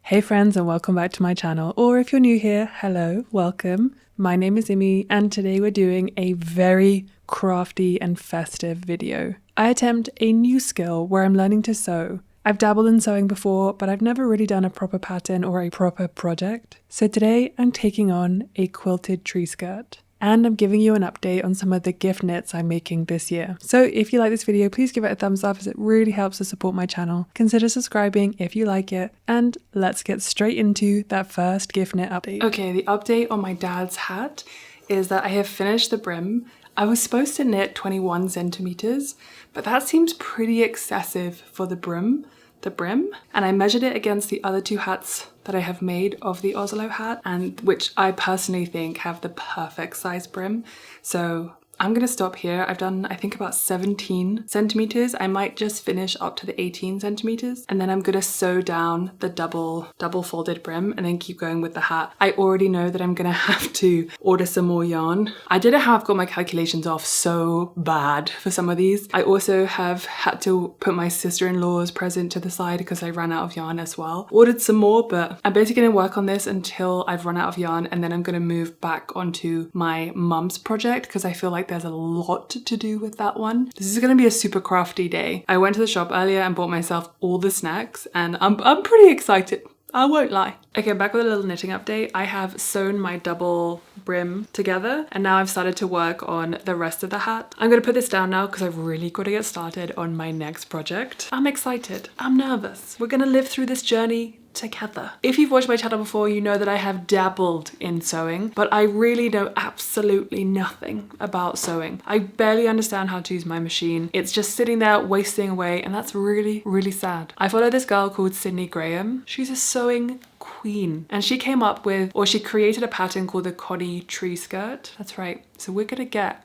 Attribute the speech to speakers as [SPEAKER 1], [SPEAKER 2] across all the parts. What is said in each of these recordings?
[SPEAKER 1] Hey friends, and welcome back to my channel, or if you're new here, hello, welcome. My name is Immy and today we're doing a very crafty and festive video. I attempt a new skill where I'm learning to sew. I've dabbled in sewing before, but I've never really done a proper pattern or a proper project. So today I'm taking on a quilted tree skirt. And I'm giving you an update on some of the gift knits I'm making this year. So if you like this video, please give it a thumbs up as it really helps to support my channel. Consider subscribing if you like it. And let's get straight into that first gift knit update. Okay, the update on my dad's hat is that I have finished the brim. I was supposed to knit 21 centimeters, but that seems pretty excessive for the brim. And I measured it against the other two hats that I have made of the Oslo hat, and which I personally think have the perfect size brim. So I'm gonna stop here. I've done, I think, about 17 centimeters. I might just finish up to the 18 centimeters, and then I'm gonna sew down the double folded brim and then keep going with the hat. I already know that I'm gonna have to order some more yarn. I didn't have got my calculations off so bad for some of these. I also have had to put my sister-in-law's present to the side because I ran out of yarn as well. Ordered some more, but I'm basically gonna work on this until I've run out of yarn, and then I'm gonna move back onto my mum's project because I feel like there's a lot to do with that one. This is going to be a super crafty day. I went to the shop earlier and bought myself all the snacks, and I'm pretty excited. I won't lie. Okay, back with a little knitting update. I have sewn my double brim together and now I've started to work on the rest of the hat. I'm gonna put this down now because I've really got to get started on my next project. I'm excited. I'm nervous. We're gonna live through this journey together. If you've watched my channel before, you know that I have dabbled in sewing, but I really know absolutely nothing about sewing. I barely understand how to use my machine. It's just sitting there wasting away, and that's really, really sad. I follow this girl called Sydney Graham. She's a sewing queen, and she came up with, or she created a pattern called the Connie tree skirt. That's right. So we're gonna get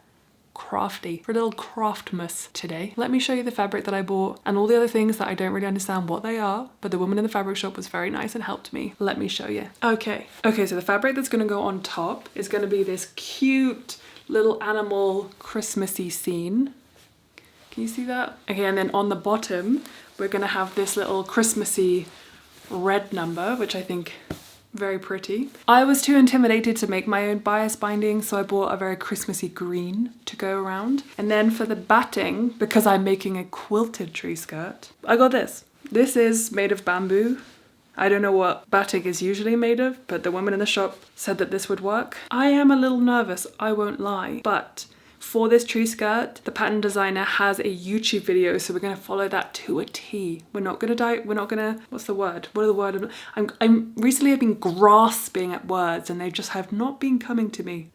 [SPEAKER 1] crafty for a little craftmas today. Let me show you the fabric that I bought and all the other things that I don't really understand what they are, but the woman in the fabric shop was very nice and helped me. Let me show you. Okay, so the fabric that's going to go on top is going to be this cute little animal Christmassy scene. Can you see that? Okay, and then on the bottom we're going to have this little Christmassy red number, which I think very pretty. I was too intimidated to make my own bias binding, so I bought a very Christmassy green to go around. And then for the batting, because I'm making a quilted tree skirt, I got this. This is made of bamboo. I don't know what batting is usually made of, but the woman in the shop said that this would work. I am a little nervous, I won't lie, but for this tree skirt, the pattern designer has a YouTube video, so we're gonna follow that to a T. We're not gonna, what's the word? What are the word? I'm recently I've been grasping at words and they just have not been coming to me.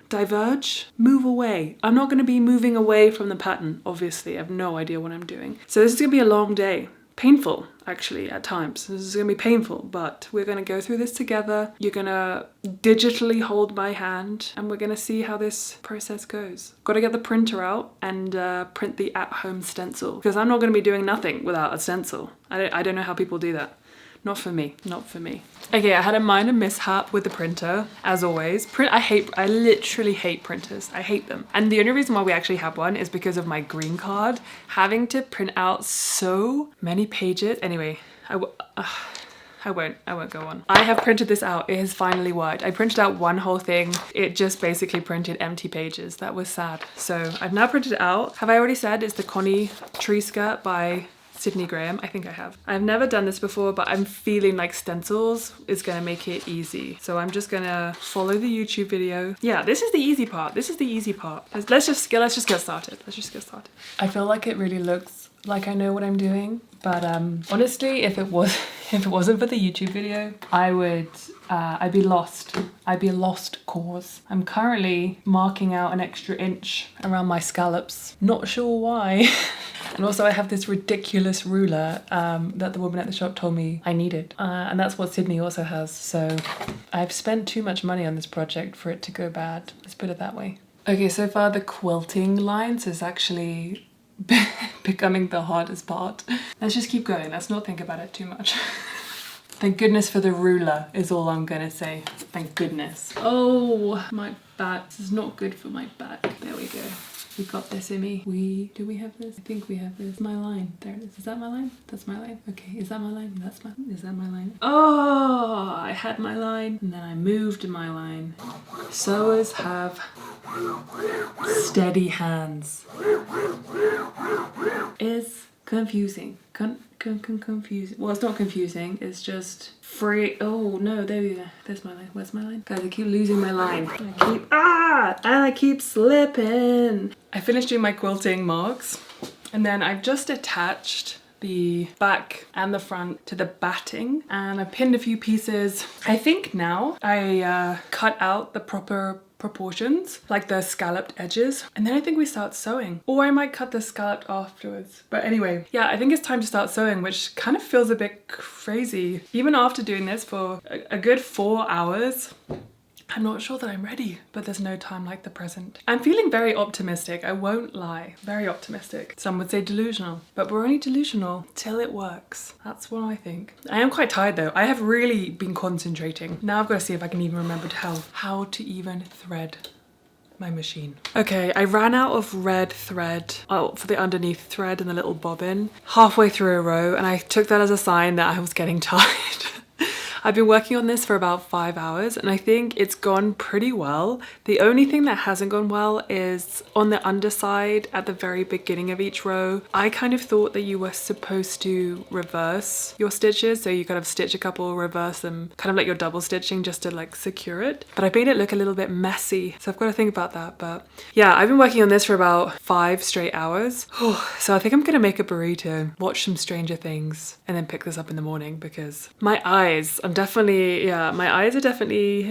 [SPEAKER 1] Diverge, move away. I'm not gonna be moving away from the pattern, obviously. I have no idea what I'm doing. So this is gonna be a long day. Painful, actually, at times. This is gonna be painful, but we're gonna go through this together. You're gonna digitally hold my hand and we're gonna see how this process goes. Gotta get the printer out and print the at-home stencil, because I'm not gonna be doing nothing without a stencil. I don't know how people do that. Not for me, not for me. Okay, I had a minor mishap with the printer, as always. I literally hate printers. I hate them. And the only reason why we actually have one is because of my green card. Having to print out so many pages. Anyway, I won't go on. I have printed this out. It has finally worked. I printed out one whole thing. It just basically printed empty pages. That was sad. So I've now printed it out. Have I already said it's the Connie tree skirt by Sydney Graham? I think I have. I've never done this before, but I'm feeling like stencils is gonna make it easy. So I'm just gonna follow the YouTube video. Yeah, this is the easy part. This is the easy part. Let's just get started. Let's just get started. I feel like it really looks like I know what I'm doing, but honestly, if it wasn't for the YouTube video, I'd be lost. I'd be a lost cause. I'm currently marking out an extra inch around my scallops. Not sure why. And also I have this ridiculous ruler that the woman at the shop told me I needed. And that's what Sydney also has. So I've spent too much money on this project for it to go bad. Let's put it that way. Okay, so far the quilting lines is actually becoming the hardest part. Let's just keep going. Let's not think about it too much. Thank goodness for the ruler is all I'm gonna say. Thank goodness. Oh, my back. This is not good for my back. There we go. We got this, Immy. Do we have this? I think we have this. My line. There it is. Is that my line? That's my line. Okay, is that my line? Is that my line? Oh, I had my line and then I moved my line. Sewers have steady hands. Is confusing. Confusing. Well, it's not confusing. It's just free. Oh no, there we go. There's my line. Where's my line? Guys, I keep losing my line. I keep slipping. I finished doing my quilting marks, and then I've just attached the back and the front to the batting, and I pinned a few pieces. I think now I cut out the proper proportions, like the scalloped edges, and then I think we start sewing, or I might cut the scalloped afterwards. But anyway, yeah, I think it's time to start sewing, which kind of feels a bit crazy. Even after doing this for a good 4 hours, I'm not sure that I'm ready, but there's no time like the present. I'm feeling very optimistic, I won't lie. Very optimistic. Some would say delusional, but we're only delusional till it works. That's what I think. I am quite tired though. I have really been concentrating. Now I've got to see if I can even remember how to even thread my machine. Okay, I ran out of red thread for the underneath thread and the little bobbin halfway through a row, and I took that as a sign that I was getting tired. I've been working on this for about 5 hours and I think it's gone pretty well. The only thing that hasn't gone well is on the underside at the very beginning of each row. I kind of thought that you were supposed to reverse your stitches, so you kind of stitch a couple, reverse them, kind of like you're double stitching just to like secure it. But I made it look a little bit messy, so I've got to think about that. But yeah, I've been working on this for about 5 straight hours. So I think I'm gonna make a burrito, watch some Stranger Things, and then pick this up in the morning because my eyes, my eyes are definitely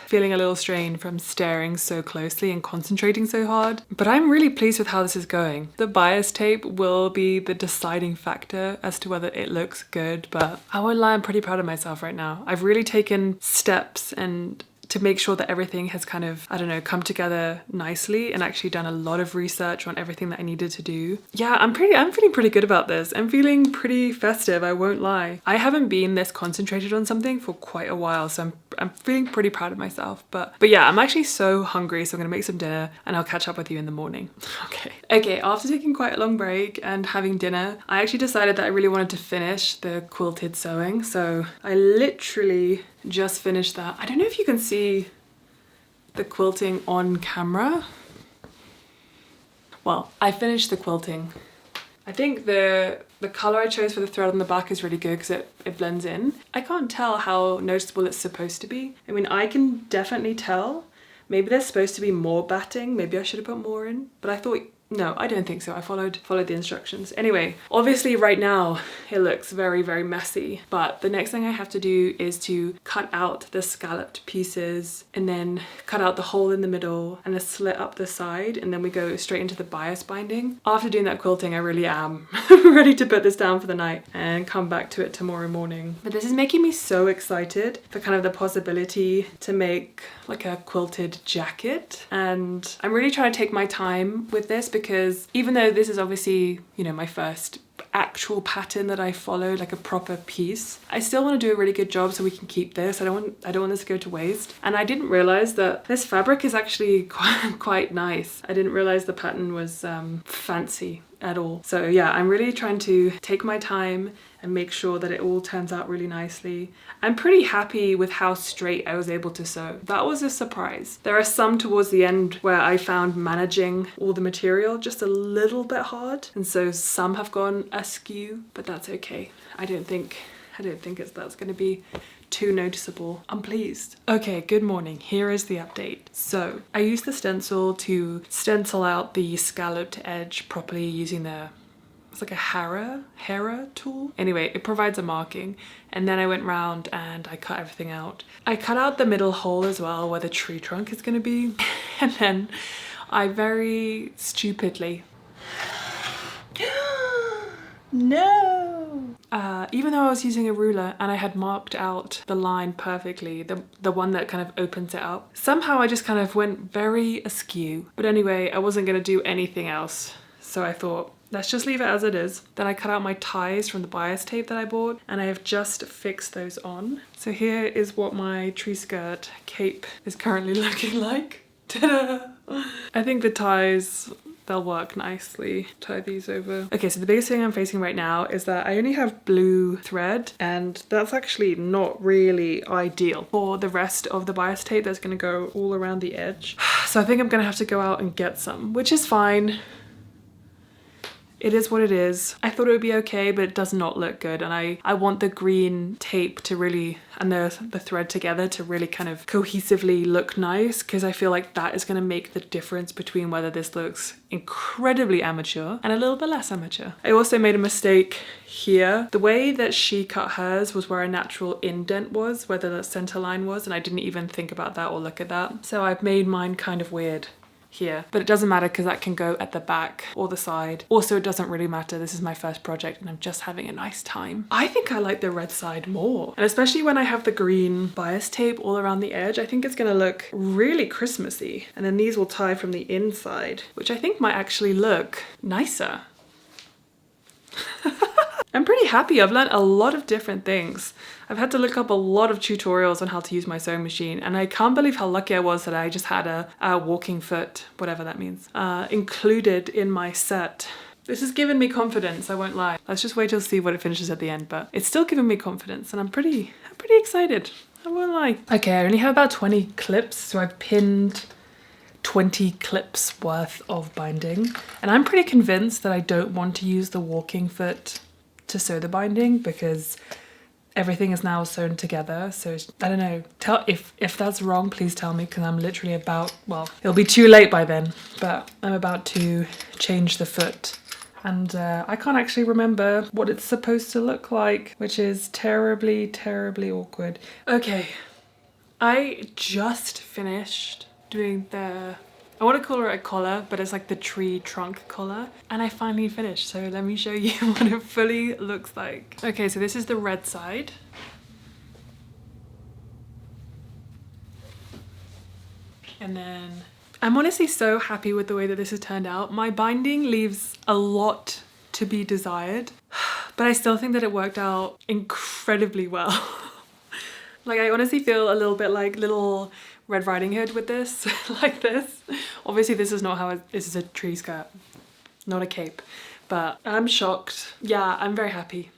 [SPEAKER 1] feeling a little strained from staring so closely and concentrating so hard. But I'm really pleased with how this is going. The bias tape will be the deciding factor as to whether it looks good, but I won't lie, I'm pretty proud of myself right now. I've really taken steps and to make sure that everything has kind of, I don't know, come together nicely, and actually done a lot of research on everything that I needed to do. Yeah, I'm feeling pretty good about this. I'm feeling pretty festive, I won't lie. I haven't been this concentrated on something for quite a while, so I'm feeling pretty proud of myself. But yeah, I'm actually so hungry, so I'm gonna make some dinner and I'll catch up with you in the morning. Okay, after taking quite a long break and having dinner, I actually decided that I really wanted to finish the quilted sewing. So I literally just finished that. I don't know if you can see the quilting on camera. Well, I finished the quilting. I think the color I chose for the thread on the back is really good because it blends in. I can't tell how noticeable it's supposed to be. I mean, I can definitely tell. Maybe there's supposed to be more batting. Maybe I should have put more in, but I thought, no, I don't think so. I followed the instructions. Anyway, obviously right now it looks very, very messy, but the next thing I have to do is to cut out the scalloped pieces and then cut out the hole in the middle and a slit up the side, and then we go straight into the bias binding. After doing that quilting, I really am ready to put this down for the night and come back to it tomorrow morning. But this is making me so excited for kind of the possibility to make like a quilted jacket, and I'm really trying to take my time with this because even though this is obviously, you know, my first actual pattern that I followed, like a proper piece, I still want to do a really good job so we can keep this. I don't want this to go to waste. And I didn't realize that this fabric is actually quite nice. I didn't realize the pattern was fancy at all. So yeah, I'm really trying to take my time and make sure that it all turns out really nicely. I'm pretty happy with how straight I was able to sew. That was a surprise. There are some towards the end where I found managing all the material just a little bit hard, and so some have gone askew, but that's okay. I don't think that's gonna be too noticeable. I'm pleased. Okay, good morning. Here is the update. So I used the stencil to stencil out the scalloped edge properly using it's like a Hera tool. Anyway, it provides a marking, and then I went round and I cut everything out. I cut out the middle hole as well where the tree trunk is going to be, and then I very stupidly no! Even though I was using a ruler and I had marked out the line perfectly, the one that kind of opens it up, somehow I just kind of went very askew. But anyway, I wasn't going to do anything else, so I thought, let's just leave it as it is. Then I cut out my ties from the bias tape that I bought, and I have just fixed those on. So here is what my tree skirt cape is currently looking like. Ta-da! I think the ties they'll work nicely. Tie these over. Okay, so the biggest thing I'm facing right now is that I only have blue thread, and that's actually not really ideal for the rest of the bias tape that's going to go all around the edge. So I think I'm going to have to go out and get some, which is fine. It is what it is. I thought it would be okay, but it does not look good. And I want the green tape to really, and the thread together to really kind of cohesively look nice, because I feel like that is going to make the difference between whether this looks incredibly amateur and a little bit less amateur. I also made a mistake here. The way that she cut hers was where a natural indent was, where the center line was, and I didn't even think about that or look at that. So I've made mine kind of weird here, but it doesn't matter because that can go at the back or the side. Also, it doesn't really matter. This is my first project and I'm just having a nice time. I think I like the red side more, and especially when I have the green bias tape all around the edge, I think it's gonna look really Christmassy. And then these will tie from the inside, which I think might actually look nicer. I'm pretty happy. I've learned a lot of different things. I've had to look up a lot of tutorials on how to use my sewing machine, and I can't believe how lucky I was that I just had a walking foot, whatever that means, included in my set. This has given me confidence, I won't lie. Let's just wait till see what it finishes at the end, but it's still giving me confidence and I'm pretty excited, I won't lie. Okay, I only have about 20 clips, so I've pinned 20 clips worth of binding, and I'm pretty convinced that I don't want to use the walking foot to sew the binding because everything is now sewn together. So I don't know, if that's wrong, please tell me, because I'm literally about, well, it'll be too late by then, but I'm about to change the foot, and I can't actually remember what it's supposed to look like, which is terribly awkward. Okay, I just finished doing I want to call it a collar, but it's like the tree trunk collar, and I finally finished, so let me show you what it fully looks like. Okay, so this is the red side. And then I'm honestly so happy with the way that this has turned out. My binding leaves a lot to be desired, but I still think that it worked out incredibly well. Like, I honestly feel a little bit like little Red Riding Hood with this, like this. Obviously this is not how this is a tree skirt, not a cape, but I'm shocked. Yeah, I'm very happy.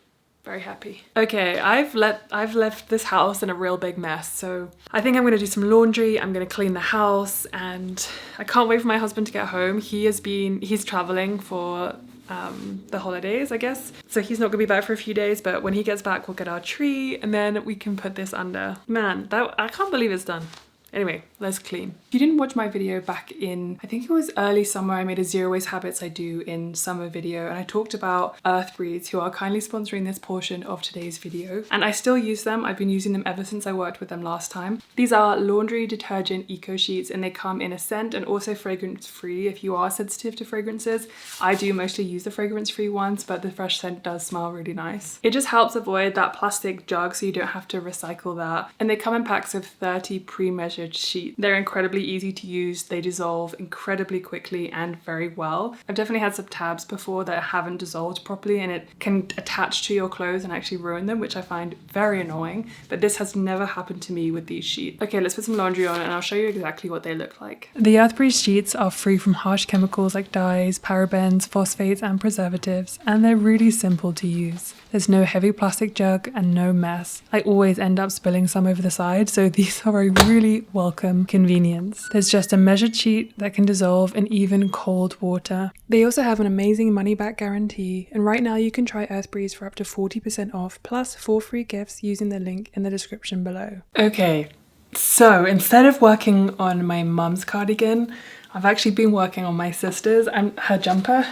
[SPEAKER 1] Very happy. Okay, I've left this house in a real big mess, so I think I'm gonna do some laundry, I'm gonna clean the house, and I can't wait for my husband to get home. He's traveling for the holidays, I guess, so he's not gonna be back for a few days, but when he gets back we'll get our tree and then we can put this under. Man, I can't believe it's done. Anyway, let's clean. If you didn't watch my video back in, I think it was early summer, I made a zero waste habits I do in summer video, and I talked about Earth Breeze, who are kindly sponsoring this portion of today's video. And I still use them. I've been using them ever since I worked with them last time. These are laundry detergent eco sheets, and they come in a scent and also fragrance free if you are sensitive to fragrances. I do mostly use the fragrance free ones, but the fresh scent does smell really nice. It just helps avoid that plastic jug so you don't have to recycle that. And they come in packs of 30 pre-measured sheet. They're incredibly easy to use, they dissolve incredibly quickly and very well. I've definitely had some tabs before that haven't dissolved properly and it can attach to your clothes and actually ruin them, which I find very annoying, but this has never happened to me with these sheets. Okay, let's put some laundry on and I'll show you exactly what they look like. The Earth Breeze sheets are free from harsh chemicals like dyes, parabens, phosphates and preservatives, and they're really simple to use. There's no heavy plastic jug and no mess. I always end up spilling some over the side, so these are a really welcome convenience. There's just a measured sheet that can dissolve in even cold water. They also have an amazing money back guarantee, and right now you can try Earth Breeze for up to 40% off plus 4 free gifts using the link in the description below. Okay, so instead of working on my mum's cardigan, I've actually been working on my sister's and her jumper.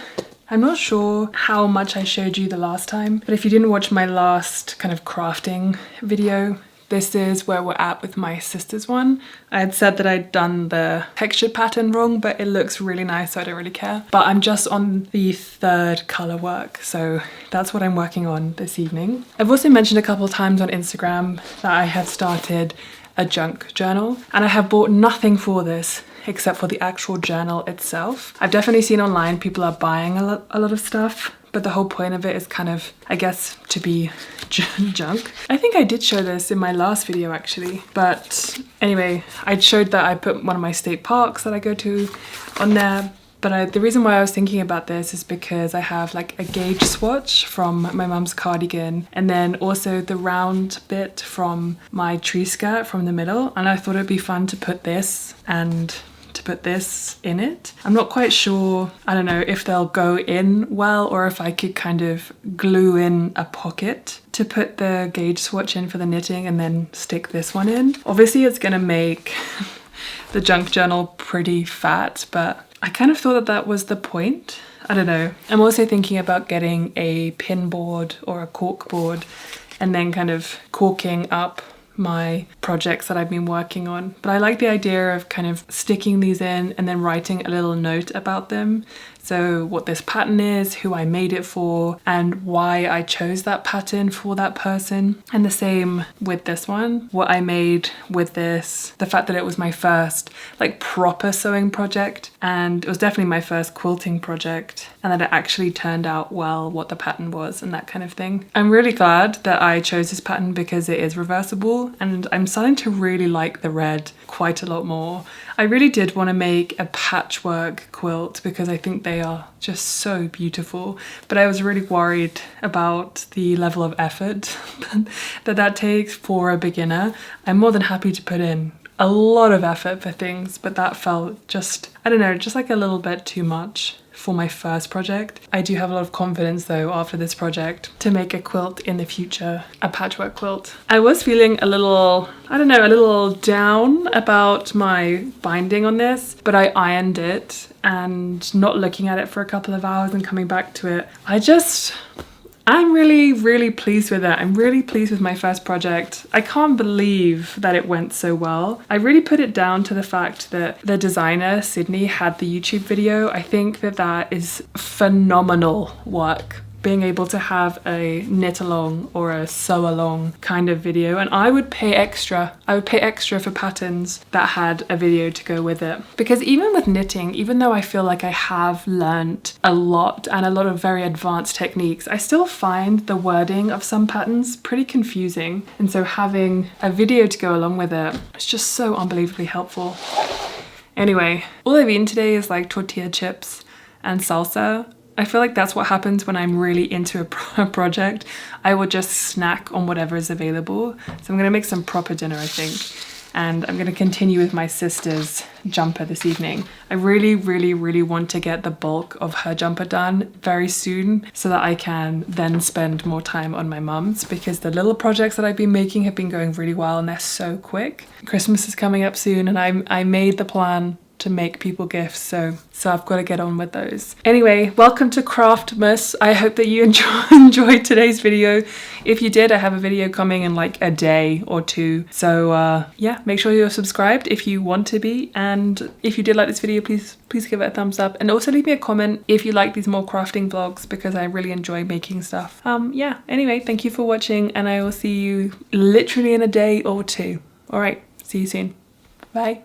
[SPEAKER 1] I'm not sure how much I showed you the last time, but if you didn't watch my last kind of crafting video, this is where we're at with my sister's one. I had said that I'd done the textured pattern wrong, but it looks really nice, so I don't really care. But I'm just on the 3rd color work, so that's what I'm working on this evening. I've also mentioned a couple of times on Instagram that I have started a junk journal, and I have bought nothing for this except for the actual journal itself. I've definitely seen online people are buying a lot of stuff, but the whole point of it is kind of, I guess, to be junk. I think I did show this in my last video actually, but anyway, I showed that I put one of my state parks that I go to on there, But the reason why I was thinking about this is because I have like a gauge swatch from my mum's cardigan, and then also the round bit from my tree skirt from the middle, and I thought it'd be fun to put this and to put this in it. I'm not quite sure, I don't know if they'll go in well, or if I could kind of glue in a pocket to put the gauge swatch in for the knitting and then stick this one in. Obviously it's gonna make the junk journal pretty fat, but I kind of thought that that was the point. I don't know. I'm also thinking about getting a pin board or a cork board and then kind of corking up my projects that I've been working on. But I like the idea of kind of sticking these in and then writing a little note about them. So what this pattern is, who I made it for, and why I chose that pattern for that person. And the same with this one, what I made with this, the fact that it was my first like proper sewing project, and it was definitely my first quilting project, and that it actually turned out well, what the pattern was and that kind of thing. I'm really glad that I chose this pattern because it is reversible, and I'm starting to really like the red quite a lot more. I really did want to make a patchwork quilt because I think they are just so beautiful, but I was really worried about the level of effort that takes for a beginner. I'm more than happy to put in a lot of effort for things, but that felt just, I don't know, just like a little bit too much for my first project. I do have a lot of confidence though after this project to make a quilt in the future, a patchwork quilt. I was feeling a little, I don't know, a little down about my binding on this, but I ironed it, and not looking at it for a couple of hours and coming back to it, I'm really pleased with it. I'm really pleased with my first project. I can't believe that it went so well. I really put it down to the fact that the designer, Sydney, had the YouTube video. I think that that is phenomenal work. Being able to have a knit along or a sew along kind of video, and I would pay extra. I would pay extra for patterns that had a video to go with it. Because even with knitting, even though I feel like I have learnt a lot and a lot of very advanced techniques, I still find the wording of some patterns pretty confusing. And so having a video to go along with it is just so unbelievably helpful. Anyway, all I've eaten today is like tortilla chips and salsa. I feel like that's what happens when I'm really into a project. I will just snack on whatever is available. So I'm gonna make some proper dinner, I think. And I'm gonna continue with my sister's jumper this evening. I really want to get the bulk of her jumper done very soon so that I can then spend more time on my mum's, because the little projects that I've been making have been going really well and they're so quick. Christmas is coming up soon, and I made the plan to make people gifts, so I've got to get on with those. Anyway, welcome to Craftmas. I hope that you enjoyed today's video. If you did, I have a video coming in like a day or two, so yeah, make sure you're subscribed if you want to be, and if you did like this video, please give it a thumbs up, and also leave me a comment if you like these more crafting vlogs, because I really enjoy making stuff. Yeah, anyway, thank you for watching, and I will see you literally in a day or two. All right, see you soon. Bye.